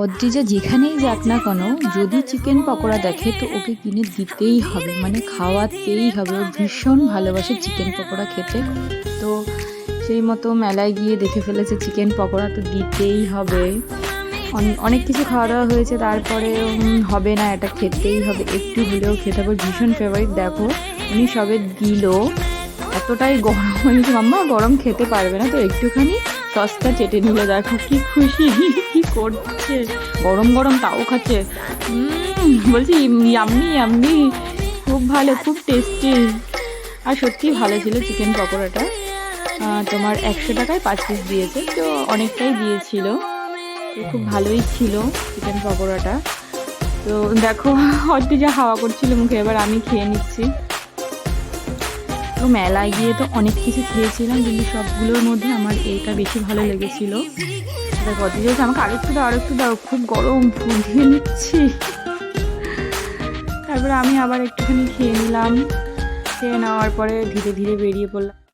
অদ্রিজা যেখানেই যাক না কেন, যদি চিকেন পকোড়া দেখে তো ওকে কিনে দিতেই হবে, মানে খাওয়াতেই হবে। ও ভীষণ ভালোবাসে চিকেন পকোড়া খেতে। তো সেই মতো মেলায় গিয়ে দেখে ফেলেছে চিকেন পকোড়া, তো দিতেই হবে। অনেক কিছু খাওয়া দাওয়া হয়েছে, তারপরে হবে না, এটা খেতেই হবে, একটু হলেও খেতে হবে। ভীষণ ফেভারিট। দেখো উনি সবে দিল, এতটাই গরম হয়েছে, মাম্মা গরম খেতে পারবে না, তো একটুখানি সসটা চেটে নিল। দেখো কি খুশি, কি করছে, গরম গরম তাও খাচ্ছে। বলছি ইয়াম্মি ইয়াম্মি, খুব ভালো, খুব টেস্টি। আর সত্যি ভালো ছিল চিকেন পকোড়াটা। তোমার 100 টাকায় 5 পিস দিয়েছে, তো অনেকটাই দিয়েছিল, তো খুব ভালোই ছিল চিকেন পকোড়াটা। তো দেখো হয়তো যা হাওয়া করছিল মুখে, এবার আমি খেয়ে নিচ্ছি। তো মেলায় গিয়ে তো অনেক কিছু খেয়েছিলাম, কিন্তু সবগুলোর মধ্যে আমার এইটা বেশি ভালো লেগেছিল। কত যেহেতু আমাকে আরেকটু দাও, আরেকটু দাও, খুব গরম, ফুলিয়ে নিচ্ছি। তারপরে আমি আবার একটুখানি খেয়ে নিলাম। খেয়ে নেওয়ার পরে ধীরে ধীরে বেরিয়ে পড়লাম।